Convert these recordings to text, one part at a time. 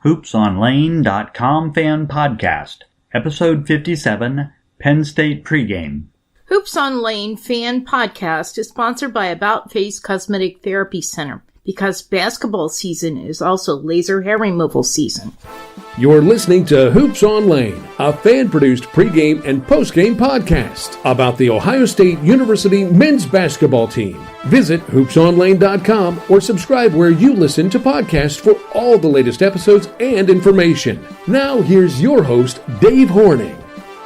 HoopsOnLane.com Fan Podcast, Episode 57, Penn State Pregame. Hoops on Lane Fan Podcast is sponsored by About Face Cosmetic Therapy Center, because basketball season is also laser hair removal season. You're listening to Hoops on Lane, a fan-produced pregame and postgame podcast about the Ohio State University men's basketball team. Visit hoopsonlane.com or subscribe where you listen to podcasts for all the latest episodes and information. Now here's your host, Dave Horning.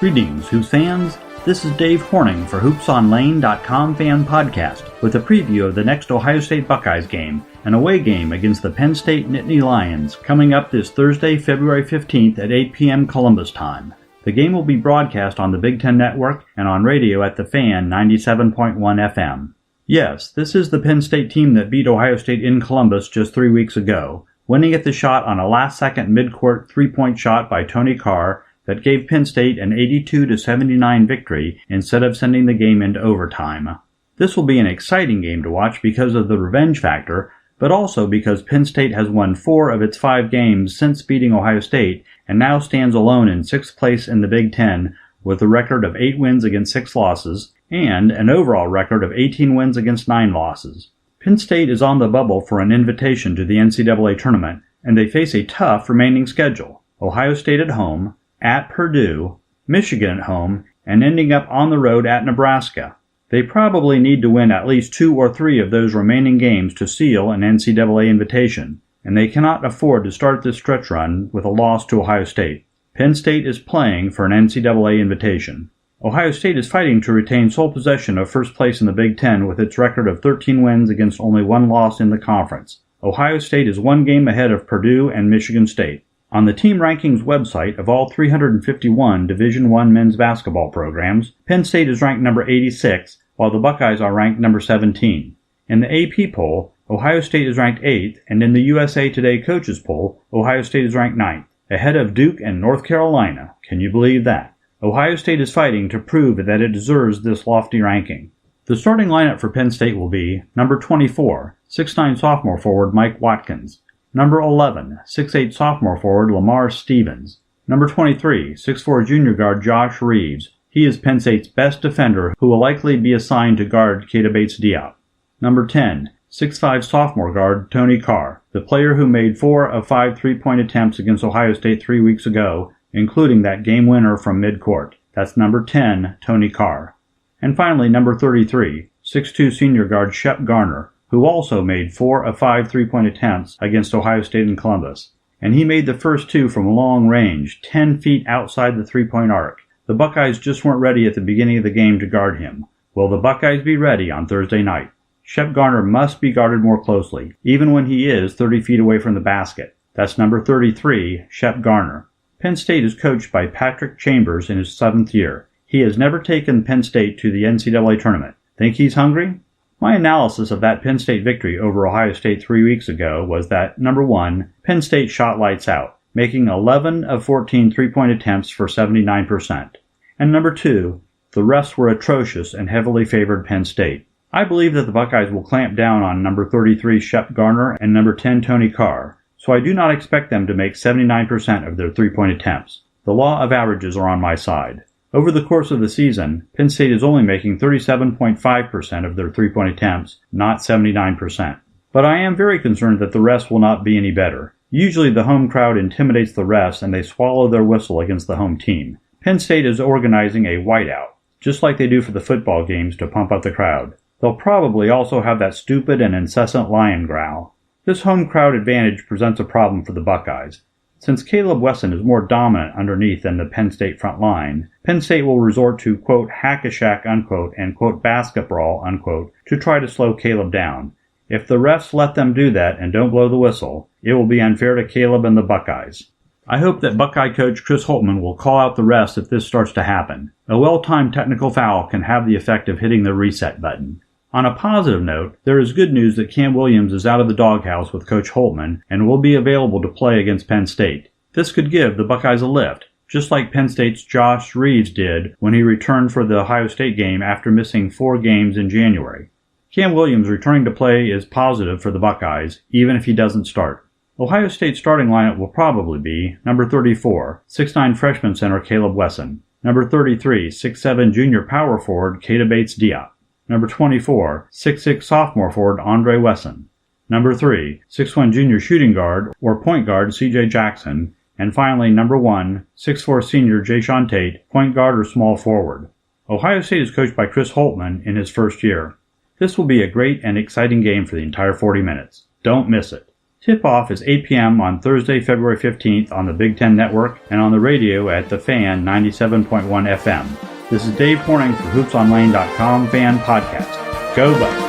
Greetings, Hoops fans. This is Dave Horning for HoopsOnLane.com Fan Podcast with a preview of the next Ohio State Buckeyes game, an away game against the Penn State Nittany Lions, coming up this Thursday, February 15th at 8 p.m. Columbus time. The game will be broadcast on the Big Ten Network and on radio at The Fan 97.1 FM. Yes, this is the Penn State team that beat Ohio State in Columbus just 3 weeks ago, winning at the shot on a last-second mid-court three-point shot by Tony Carr that gave Penn State an 82-79 victory instead of sending the game into overtime. This will be an exciting game to watch because of the revenge factor, but also because Penn State has won 4 of its 5 games since beating Ohio State and now stands alone in 6th place in the Big Ten with a record of 8 wins against 6 losses and an overall record of 18 wins against 9 losses. Penn State is on the bubble for an invitation to the NCAA tournament, and they face a tough remaining schedule. Ohio State at home, at Purdue, Michigan at home, and ending up on the road at Nebraska. They probably need to win at least 2 or 3 of those remaining games to seal an NCAA invitation, and they cannot afford to start this stretch run with a loss to Ohio State. Penn State is playing for an NCAA invitation. Ohio State is fighting to retain sole possession of first place in the Big Ten with its record of 13 wins against only 1 loss in the conference. Ohio State is 1 game ahead of Purdue and Michigan State. On the team rankings website of all 351 Division I men's basketball programs, Penn State is ranked number 86, while the Buckeyes are ranked number 17. In the AP poll, Ohio State is ranked 8th, and in the USA Today coaches poll, Ohio State is ranked 9th, ahead of Duke and North Carolina. Can you believe that? Ohio State is fighting to prove that it deserves this lofty ranking. The starting lineup for Penn State will be number 24, 6'9" sophomore forward Mike Watkins. Number 11, 6'8" sophomore forward Lamar Stevens. Number 23, 6'4" junior guard Josh Reeves. He is Penn State's best defender who will likely be assigned to guard Keita Bates-Diop. Number 10, 6'5" sophomore guard Tony Carr, the player who made 4 of 5 three-point attempts against Ohio State 3 weeks ago, including that game winner from midcourt. That's number 10, Tony Carr. And finally, number 33, 6'2" senior guard Shep Garner, who also made 4 of 5 three-point attempts against Ohio State and Columbus. And he made the first 2 from long range, 10 feet outside the three-point arc. The Buckeyes just weren't ready at the beginning of the game to guard him. Will the Buckeyes be ready on Thursday night? Shep Garner must be guarded more closely, even when he is 30 feet away from the basket. That's number 33, Shep Garner. Penn State is coached by Patrick Chambers in his 7th year. He has never taken Penn State to the NCAA tournament. Think he's hungry? My analysis of that Penn State victory over Ohio State 3 weeks ago was that, number 1, Penn State shot lights out, making 11 of 14 three-point attempts for 79%. And number 2, the refs were atrocious and heavily favored Penn State. I believe that the Buckeyes will clamp down on number 33 Shep Garner and number 10 Tony Carr, so I do not expect them to make 79% of their three-point attempts. The law of averages are on my side. Over the course of the season, Penn State is only making 37.5% of their three-point attempts, not 79%. But I am very concerned that the refs will not be any better. Usually the home crowd intimidates the refs and they swallow their whistle against the home team. Penn State is organizing a whiteout, just like they do for the football games to pump up the crowd. They'll probably also have that stupid and incessant lion growl. This home crowd advantage presents a problem for the Buckeyes. Since Caleb Wesson is more dominant underneath than the Penn State front line, Penn State will resort to, quote, hack-a-shack, unquote, and, quote, basketball, unquote, to try to slow Caleb down. If the refs let them do that and don't blow the whistle, it will be unfair to Caleb and the Buckeyes. I hope that Buckeye coach Chris Holtmann will call out the refs if this starts to happen. A well-timed technical foul can have the effect of hitting the reset button. On a positive note, there is good news that Cam Williams is out of the doghouse with Coach Holtmann and will be available to play against Penn State. This could give the Buckeyes a lift, just like Penn State's Josh Reeves did when he returned for the Ohio State game after missing 4 games in January. Cam Williams returning to play is positive for the Buckeyes, even if he doesn't start. Ohio State's starting lineup will probably be number 34, 6'9 freshman center Caleb Wesson, number 33, 6'7 junior power forward Keita Bates-Diop, number 24, 6'6 sophomore forward Andre Wesson, number 3, 6'1 junior shooting guard or point guard C.J. Jackson, and finally number 1, 6'4 senior Jayshawn Tate, point guard or small forward. Ohio State is coached by Chris Holtmann in his first year. This will be a great and exciting game for the entire 40 minutes. Don't miss it. Tip-off is 8 p.m. on Thursday, February 15th on the Big Ten Network and on the radio at The Fan 97.1 FM. This is Dave Horning for HoopsOnLane.com Fan Podcast. Go Bucks!